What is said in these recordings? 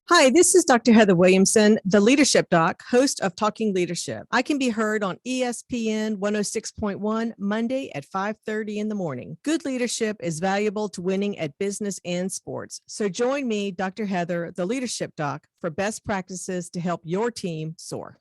Hi, this is Dr. Heather Williamson, the Leadership Doc, host of Talking Leadership. I can be heard on ESPN 106.1 Monday at 5:30 in the morning. Good leadership is valuable to winning at business and sports. So join me, Dr. Heather, the Leadership Doc, for best practices to help your team soar.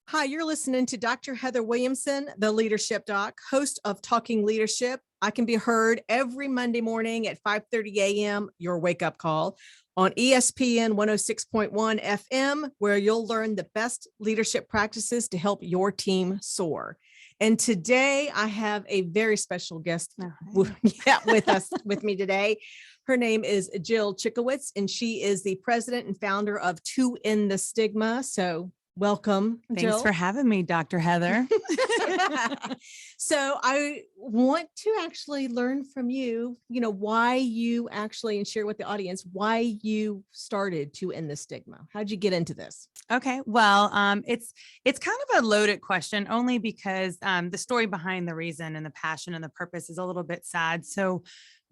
Hi, you're listening to Dr. Heather Williamson, the Leadership Doc, host of Talking Leadership. I can be heard every Monday morning at 5:30 a.m., your wake-up call, on ESPN 106.1 FM, where you'll learn the best leadership practices to help your team soar. And today I have a very special guest with me today. Her name is Jill Cichowicz, and she is the president and founder of End The Stigma. So welcome, Thanks Jill. for having me, Dr. Heather. So I want to actually learn from you, why you actually, and share with the audience, why you started to End the Stigma. How'd you get into this? Okay, well, it's kind of a loaded question, only because the story behind the reason and the passion and the purpose is a little bit sad. So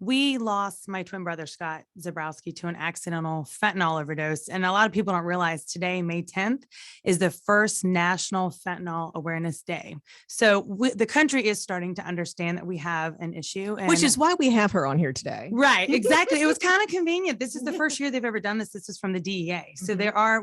we lost my twin brother, Scott Zabrowski, to an accidental fentanyl overdose. And a lot of people don't realize today, May 10th, is the first National Fentanyl Awareness Day. So the country is starting to understand that we have an issue. Which is why we have her on here today. Right, exactly. It was kind of convenient. This is the first year they've ever done this. This is from the DEA. So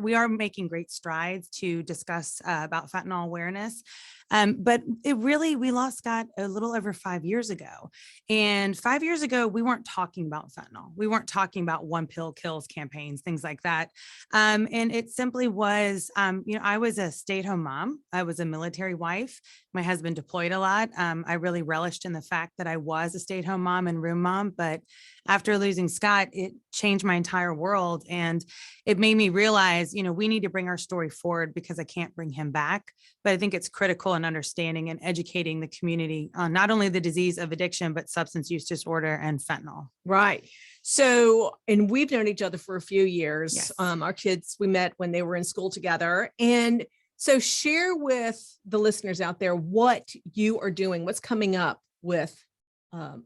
we are making great strides to discuss about fentanyl awareness. But we lost Scott a little over 5 years ago. And 5 years ago, we weren't talking about fentanyl. We weren't talking about one pill kills campaigns, things like that. And it simply was, I was a stay-at-home mom. I was a military wife. My husband deployed a lot. I really relished in the fact that I was a stay-at-home mom and room mom. But after losing Scott, it changed my entire world. And it made me realize, we need to bring our story forward because I can't bring him back. But I think it's critical in understanding and educating the community on not only the disease of addiction, but substance use disorder and fentanyl. Right. So, and we've known each other for a few years. Yes. Our kids, we met when they were in school together. And so share with the listeners out there what you are doing, what's coming up with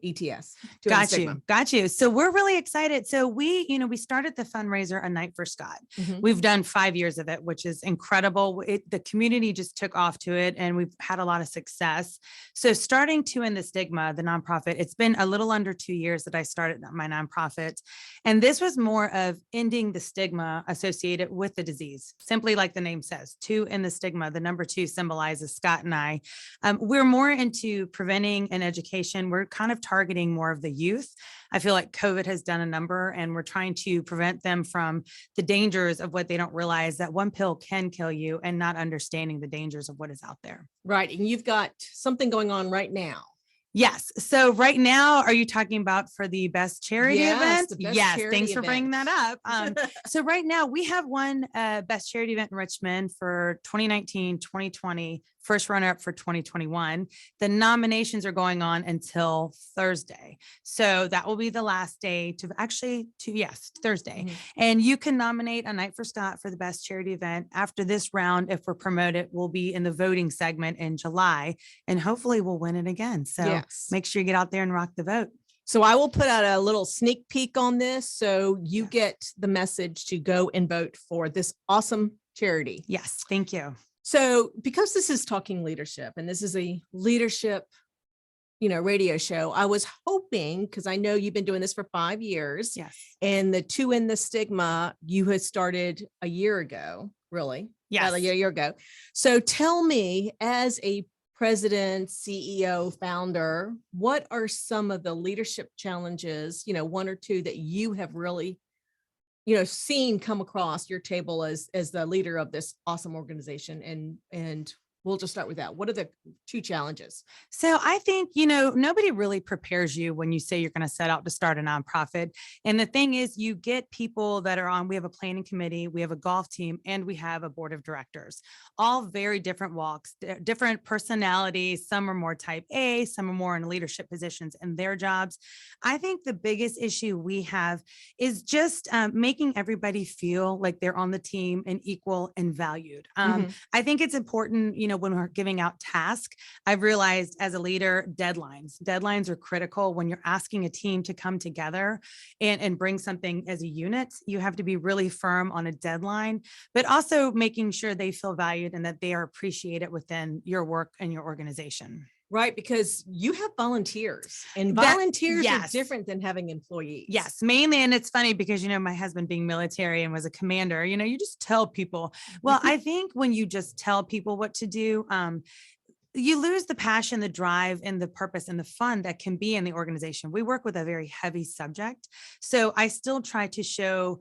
ETS. Got you. So we're really excited. So we started the fundraiser A Night for Scott. We've done 5 years of it, which is incredible. The community just took off to it and we've had a lot of success. So starting to End the Stigma, the nonprofit, it's been a little under 2 years that I started my nonprofit. And this was more of ending the stigma associated with the disease, simply like the name says, to end the stigma. The number 2 symbolizes Scott and I. We're more into preventing and education. We're kind of targeting more of the youth. I feel like COVID has done a number and we're trying to prevent them from the dangers of what they don't realize, that one pill can kill you, and not understanding the dangers of what is out there. Right. And you've got something going on right now. Yes. So right now, are you talking about for the best charity event? Yes. Thanks for bringing that up. So right now we have one best charity event in Richmond for 2019, 2020, first runner up for 2021. The nominations are going on until Thursday. So that will be the last day Thursday. And you can nominate A Night for Scott for the best charity event. After this round, if we're promoted, we'll be in the voting segment in July and hopefully we'll win it again. So make sure you get out there and rock the vote. So I will put out a little sneak peek on this. So you get the message to go and vote for this awesome charity. Yes. Thank you. So because this is Talking Leadership and this is a leadership, radio show, I was hoping, because I know you've been doing this for 5 years. Yes. And the End The Stigma, you had started a year ago, really? Yes. A year ago. So tell me, as a president, CEO, founder, what are some of the leadership challenges, one or two that you have really seen come across your table as the leader of this awesome organization? And we'll just start with that. What are the 2 challenges? So I think, nobody really prepares you when you say you're going to set out to start a nonprofit. And the thing is, you get people that are on, we have a planning committee, we have a golf team, and we have a board of directors, all very different walks, different personalities. Some are more type A, some are more in leadership positions in their jobs. I think the biggest issue we have is just making everybody feel like they're on the team and equal and valued. I think it's important, when we're giving out tasks, I've realized as a leader, deadlines are critical. When you're asking a team to come together and bring something as a unit, you have to be really firm on a deadline, but also making sure they feel valued and that they are appreciated within your work and your organization. Right, because you have volunteers, and That- volunteers are yes. different than having employees. Yes, mainly. And it's funny because, my husband being military and was a commander, you just tell people. Well, I think when you just tell people what to do, you lose the passion, the drive, and the purpose and the fun that can be in the organization. We work with a very heavy subject. So I still try to show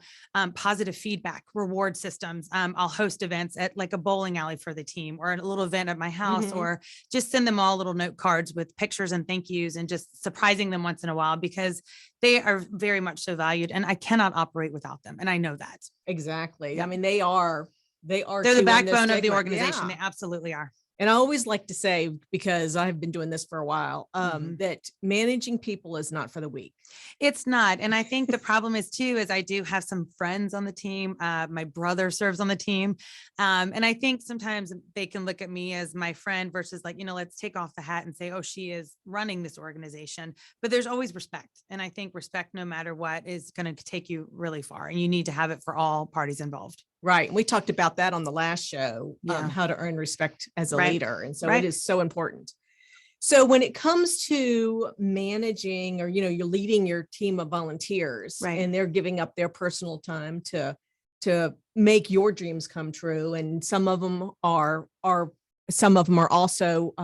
positive feedback, reward systems. I'll host events at like a bowling alley for the team, or a little event at my house, or just send them all little note cards with pictures and thank yous, and just surprising them once in a while, because they are very much so valued and I cannot operate without them. And I know that. Exactly. Yeah. I mean, they're the too backbone of the stigma. organization. Yeah. They absolutely are. And I always like to say, because I've been doing this for a while, that managing people is not for the weak. It's not. And I think the problem is too, is I do have some friends on the team. My brother serves on the team. And I think sometimes they can look at me as my friend versus like, let's take off the hat and say, oh, she is running this organization. But there's always respect. And I think respect, no matter what, is going to take you really far. And you need to have it for all parties involved. Right. And we talked about that on the last show, Yeah. how to earn respect as a Right. leader. And so Right. it is so important. So when it comes to managing, or, you're leading your team of volunteers, Right. and they're giving up their personal time to make your dreams come true. And some of them are also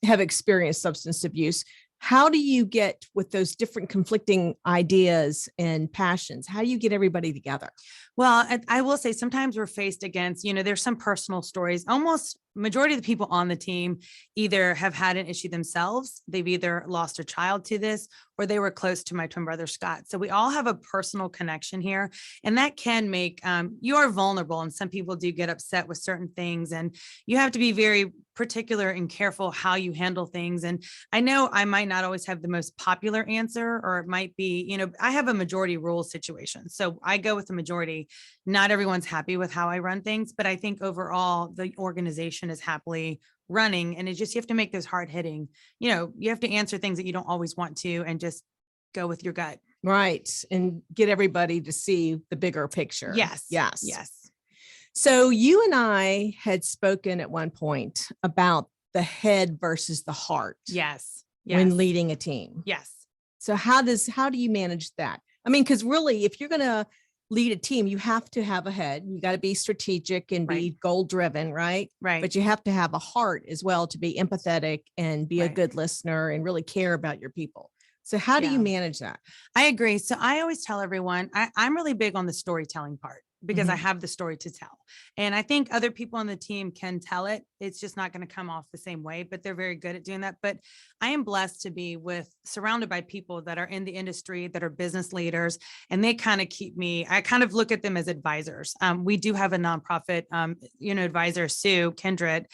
have experienced substance abuse. How do you get with those different conflicting ideas and passions? How do you get everybody together? Well, I will say sometimes we're faced against, there's some personal stories. Almost majority of the people on the team either have had an issue themselves. They've either lost a child to this, or they were close to my twin brother, Scott. So we all have a personal connection here, and that can make, you are vulnerable. And some people do get upset with certain things, and you have to be very particular and careful how you handle things. And I know I might not always have the most popular answer, or it might be, I have a majority rule situation. So I go with the majority. Not everyone's happy with how I run things, but I think overall the organization is happily running. And it's just, you have to make those hard hitting, you have to answer things that you don't always want to, and just go with your gut. Right. And get everybody to see the bigger picture. Yes. Yes. Yes. So you and I had spoken at one point about the head versus the heart. Yes. When leading a team. Yes. So how do you manage that? I mean, because really, if you're going to lead a team, you have to have a head. You got to be strategic and be goal driven, right? Right. But you have to have a heart as well to be empathetic and be a good listener and really care about your people. So how do you manage that? I agree. So I always tell everyone, I'm really big on the storytelling part, because I have the story to tell. And I think other people on the team can tell it. It's just not going to come off the same way, but they're very good at doing that. But I am blessed to be surrounded by people that are in the industry, that are business leaders, and they kind of keep me, I kind of look at them as advisors. We do have a nonprofit, advisor, Sue Kindred.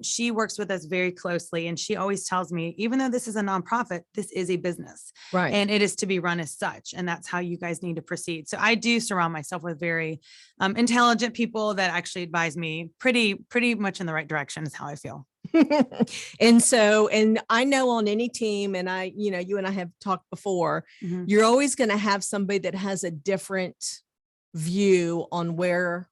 She works with us very closely, and she always tells me, even though this is a nonprofit, this is a business, Right? And it is to be run as such. And that's how you guys need to proceed. So I do surround myself with very intelligent people that actually advise me pretty much in the right direction, is how I feel. And I know on any team, and you and I have talked before, you're always going to have somebody that has a different view on where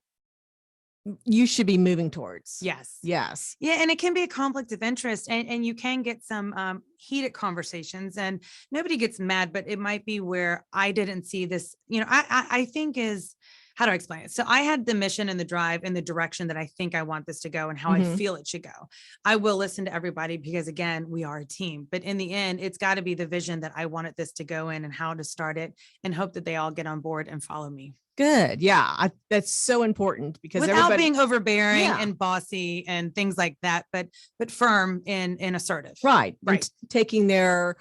you should be moving towards. Yes. Yes. Yeah. And it can be a conflict of interest, and you can get some heated conversations, and nobody gets mad, but it might be where I didn't see this, I think is, how do I explain it? So I had the mission and the drive and the direction that I think I want this to go and how I feel it should go. I will listen to everybody, because again, we are a team, but in the end, it's got to be the vision that I wanted this to go in and how to start it, and hope that they all get on board and follow me. Good. Yeah. That's so important, because without being overbearing and bossy and things like that, but firm and assertive. Right. And taking their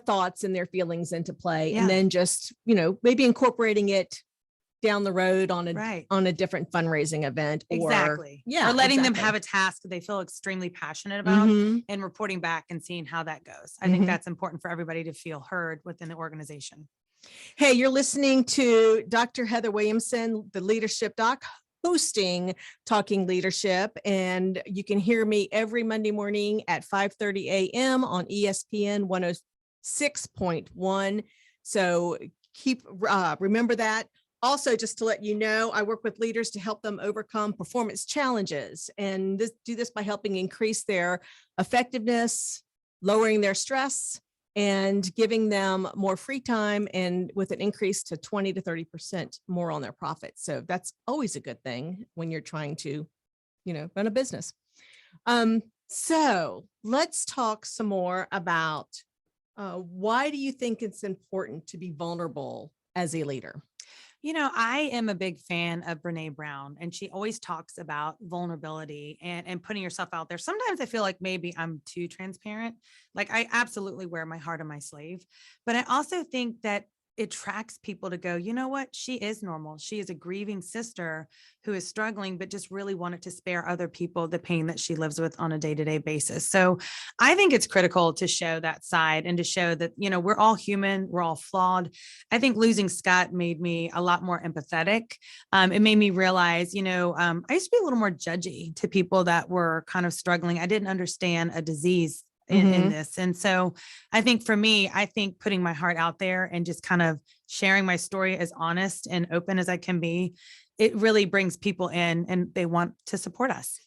thoughts and their feelings into play, and then just, maybe incorporating it down the road on a different fundraising event. Or letting them have a task that they feel extremely passionate about, and reporting back and seeing how that goes. I think that's important for everybody to feel heard within the organization. Hey, you're listening to Dr. Heather Williamson, the Leadership Doc, hosting Talking Leadership. And you can hear me every Monday morning at 5:30 a.m. on ESPN 106.1. So remember that. Also, just to let you know, I work with leaders to help them overcome performance challenges, and do this by helping increase their effectiveness, lowering their stress, and giving them more free time, and with an increase to 20 to 30% more on their profits. So that's always a good thing when you're trying to, run a business. So let's talk some more about why do you think it's important to be vulnerable as a leader? I am a big fan of Brene Brown, and she always talks about vulnerability and putting yourself out there. Sometimes I feel like maybe I'm too transparent. Like I absolutely wear my heart on my sleeve, but I also think that it attracts people to go, you know what? She is normal. She is a grieving sister who is struggling, but just really wanted to spare other people the pain that she lives with on a day-to-day basis. So I think it's critical to show that side and to show that, we're all human, we're all flawed. I think losing Scott made me a lot more empathetic. It made me realize, I used to be a little more judgy to people that were kind of struggling. I didn't understand a disease in this. And so I think for me, putting my heart out there and just kind of sharing my story as honest and open as I can be, it really brings people in and they want to support us.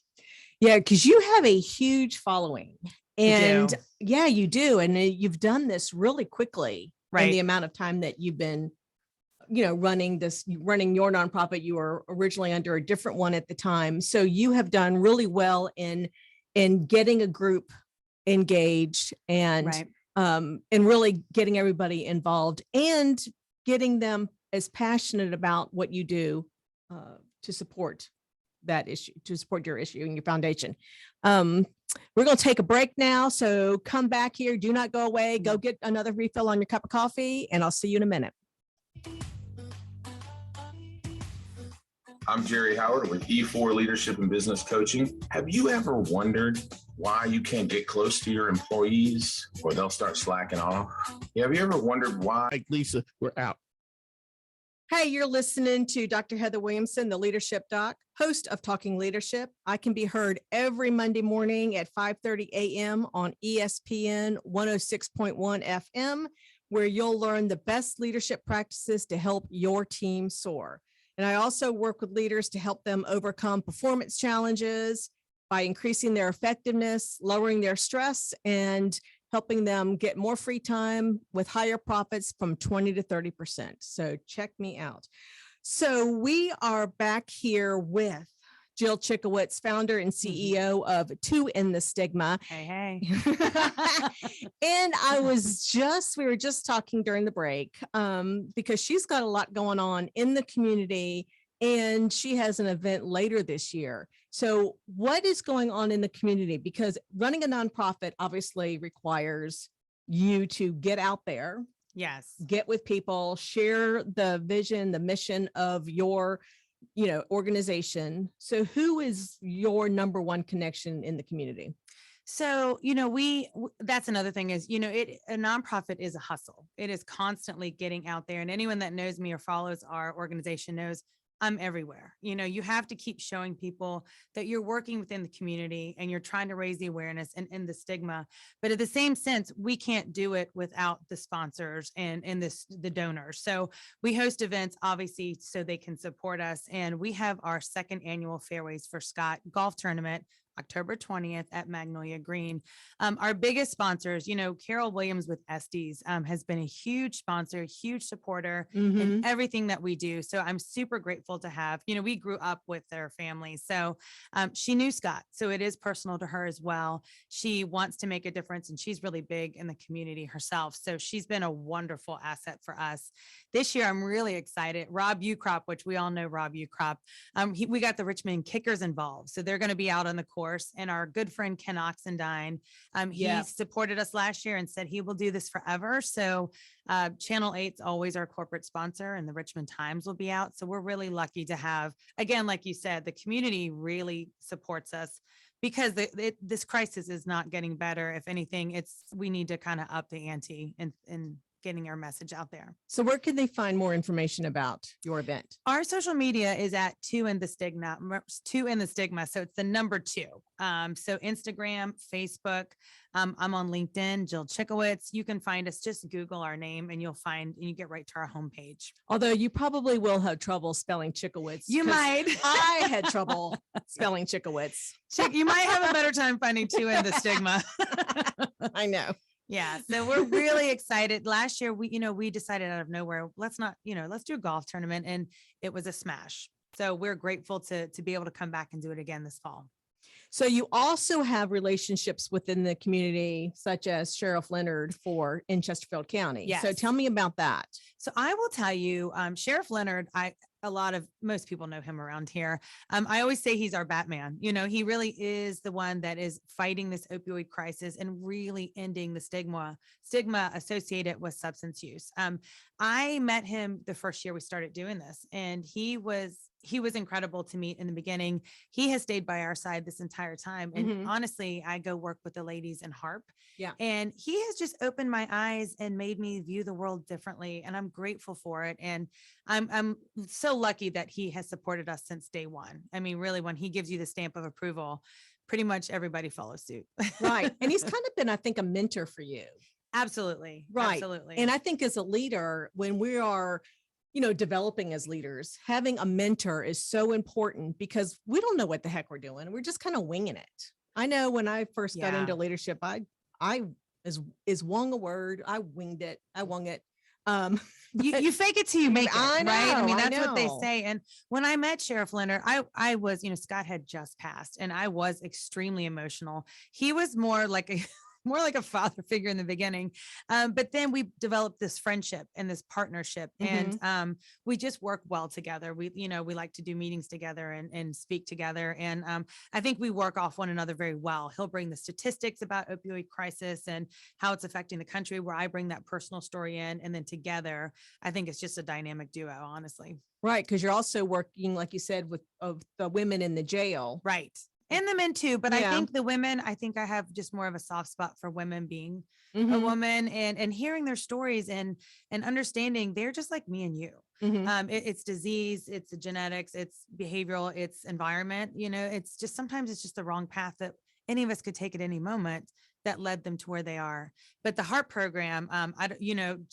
Yeah, because you have a huge following. And I do. You do. And you've done this really quickly in the amount of time that you've been, running your nonprofit. You were originally under a different one at the time. So you have done really well in getting a group engaged and really getting everybody involved and getting them as passionate about what you do to support that issue, to support your issue and your foundation. We're going to take a break now. So come back here. Do not go away. Go get another refill on your cup of coffee, and I'll see you in a minute. I'm Jerry Howard with E4 Leadership and Business Coaching. Have you ever wondered why you can't get close to your employees or they'll start slacking off? Have you ever wondered why? Like Lisa, we're out. Hey, you're listening to Dr. Heather Williamson, the Leadership Doc, host of Talking Leadership. I can be heard every Monday morning at 5:30 a.m. on ESPN 106.1 FM, where you'll learn the best leadership practices to help your team soar. And I also work with leaders to help them overcome performance challenges by increasing their effectiveness, lowering their stress, and helping them get more free time with higher profits from 20 to 30%. So check me out. So we are back here with Jill Cichowicz, founder and CEO of End The Stigma. Hey. And we were just talking during the break because she's got a lot going on in the community, and she has an event later this year. So what is going on in the community? Because running a nonprofit obviously requires you to get out there. Yes. Get with people, share the vision, the mission of your organization. So who is your number one connection in the community? So, that's another thing is, a nonprofit is a hustle. It is constantly getting out there. And anyone that knows me or follows our organization knows I'm everywhere. You have to keep showing people that you're working within the community and you're trying to raise the awareness and end the stigma. But at the same sense, we can't do it without the sponsors and the donors. So we host events, obviously, so they can support us. And we have our second annual Fairways for Scott golf tournament, October 20th at Magnolia Green. Our biggest sponsors, Carol Williams with Estes has been a huge sponsor, huge supporter in everything that we do. So I'm super grateful to have, we grew up with their family. So she knew Scott. So it is personal to her as well. She wants to make a difference and she's really big in the community herself. So she's been a wonderful asset for us. This year, I'm really excited. Rob Ucrop, which we all know Rob Ucrop, we got the Richmond Kickers involved. So they're going to be out on the course. And our good friend Ken Oxendine, he supported us last year and said he will do this forever. So Channel 8's always our corporate sponsor, and the Richmond Times will be out. So we're really lucky to have, again, like you said, the community really supports us because this crisis is not getting better. If anything, we need to kind of up the ante and getting our message out there. So where can they find more information about your event? Our social media is at 2 in the Stigma, 2 in the Stigma. So it's the number 2. So Instagram, Facebook. I'm on LinkedIn, Jill Cichowicz. You can find us, just Google our name and you get right to our homepage. Although you probably will have trouble spelling Cichowicz. You 'cause might. I had trouble spelling Cichowicz. You might have a better time finding 2 in the Stigma. I know. Yeah. So we're really excited. Last year, we decided out of nowhere, let's do a golf tournament, and it was a smash. So we're grateful to be able to come back and do it again this fall. So you also have relationships within the community, such as Sheriff Leonard in Chesterfield County. Yes. So tell me about that. So I will tell you, Sheriff Leonard, most people know him around here. I always say he's our Batman. He really is the one that is fighting this opioid crisis and really ending the stigma associated with substance use. I met him the first year we started doing this, and he was incredible to meet in the beginning. He has stayed by our side this entire time. And honestly, I go work with the ladies in HARP. Yeah. And he has just opened my eyes and made me view the world differently. And I'm grateful for it. And I'm so lucky that he has supported us since day one. I mean, really, when he gives you the stamp of approval, pretty much everybody follows suit. Right. And he's kind of been, I think, a mentor for you. Absolutely. Right. Absolutely. And I think as a leader, when we are, developing as leaders, having a mentor is so important, because we don't know what the heck we're doing. We're just kind of winging it. I know when I first got into leadership, I is wung a word. I winged it. I wung it. You fake it till you make it, I know, right? I mean, that's I what they know. say. And when I met Sheriff Leonard, I was, Scott had just passed, and I was extremely emotional. He was more like a father figure in the beginning. But then we developed this friendship and this partnership, and we just work well together. We like to do meetings together and speak together. And I think we work off one another very well. He'll bring the statistics about opioid crisis and how it's affecting the country, where I bring that personal story in. And then together, I think it's just a dynamic duo, honestly. Right. Because you're also working, like you said, of the women in the jail. Right. And the men too. But Yeah. I think the women, I have just more of a soft spot for women being a woman, and hearing their stories and understanding they're just like me and you. It's disease, it's the genetics, it's behavioral, it's environment. It's just, sometimes it's just the wrong path that any of us could take at any moment that led them to where they are. But the HARP program,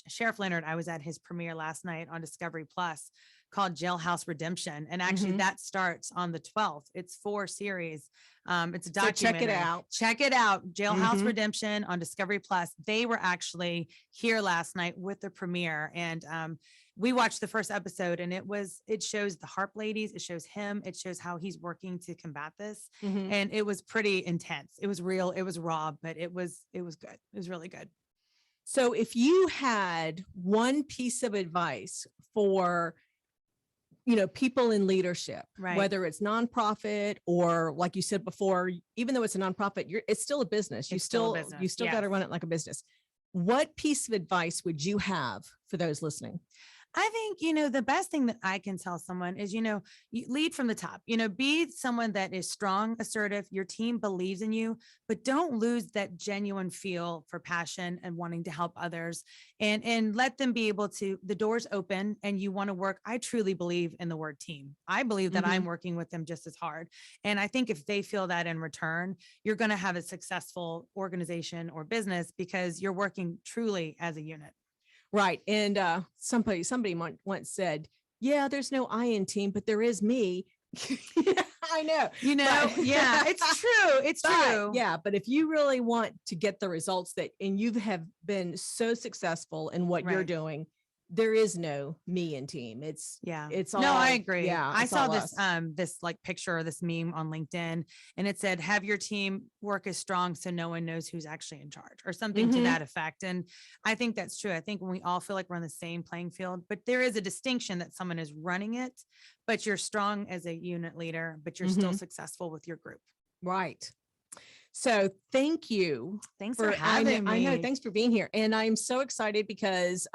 Sheriff Leonard, I was at his premiere last night on Discovery Plus, called Jailhouse Redemption. And actually that starts on the 12th. It's 4 series. It's a documentary. So check it out. Check it out. Jailhouse Redemption on Discovery Plus. They were actually here last night with the premiere. And we watched the first episode, and it shows the HARP ladies. It shows him. It shows how he's working to combat this. And it was pretty intense. It was real. It was raw, but it was good. It was really good. So if you had one piece of advice for people in leadership, Right. whether it's nonprofit or, like you said before, even though it's a nonprofit, it's still a business. You It's still still a business, you still got to yes. run it like a business. What piece of advice would you have for those listening? I think, the best thing that I can tell someone is, you lead from the top, be someone that is strong, assertive, your team believes in you, but don't lose that genuine feel for passion and wanting to help others, and let them be able to, the doors open and you want to work. I truly believe in the word team. I believe that I'm working with them just as hard. And I think if they feel that in return, you're going to have a successful organization or business, because you're working truly as a unit. Right. And somebody once said, yeah, there's no I in team, but there is me. Yeah, I know. Yeah, it's true. It's true. Yeah. But if you really want to get the results and you have been so successful in what you're Right. doing, there is no me in team. It's all. No, I agree. Yeah. I it's saw all this, us. this like picture or this meme on LinkedIn, and it said, have your team work as strong so no one knows who's actually in charge, or something to that effect. And I think that's true. I think when we all feel like we're on the same playing field, but there is a distinction that someone is running it, but you're strong as a unit leader, but you're still successful with your group. Right. So thank you. Thanks for having me. I know. Thanks for being here. And I'm so excited because,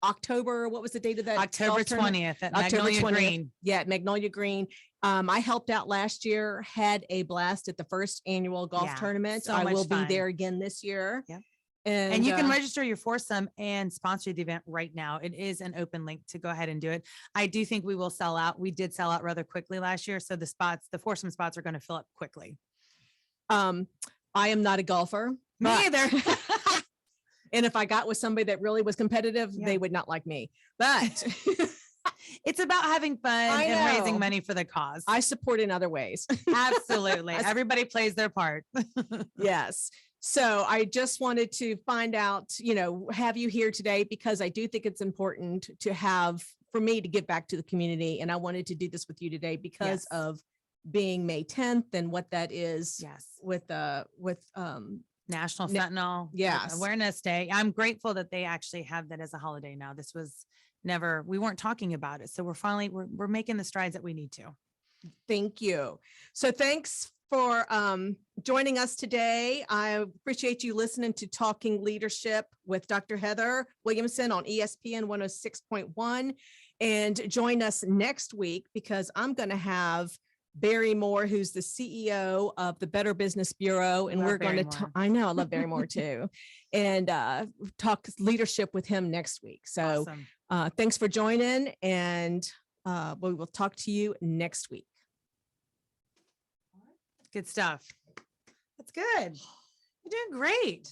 October, what was the date of that? October golf tournament? 20th at October Magnolia 20th. Green. Yeah, at Magnolia Green. I helped out last year, had a blast at the first annual golf Yeah, tournament. so I much will fun. be there again this year. Yep. And you can register your foursome and sponsor the event right now. It is an open link to go ahead and do it. I do think we will sell out. We did sell out rather quickly last year. So the foursome spots are going to fill up quickly. I am not a golfer. Me either. And if I got with somebody that really was competitive, they would not like me. But it's about having fun and raising money for the cause. I support in other ways. Absolutely. Everybody plays their part. Yes. So I just wanted to find out, have you here today, because I do think it's important for me to give back to the community. And I wanted to do this with you today because of being May 10th and what that is with National Fentanyl Awareness Day. I'm grateful that they actually have that as a holiday now. This was we weren't talking about it. So we're making the strides that we need to. Thank you. So thanks for joining us today. I appreciate you listening to Talking Leadership with Dr. Heather Williamson on ESPN 106.1. And join us next week, because I'm going to have Barry Moore, who's the CEO of the Better Business Bureau. And we're going to, I know, I love Barry Moore too, and talk leadership with him next week. So thanks for joining, and we will talk to you next week. Good stuff. That's good. You're doing great.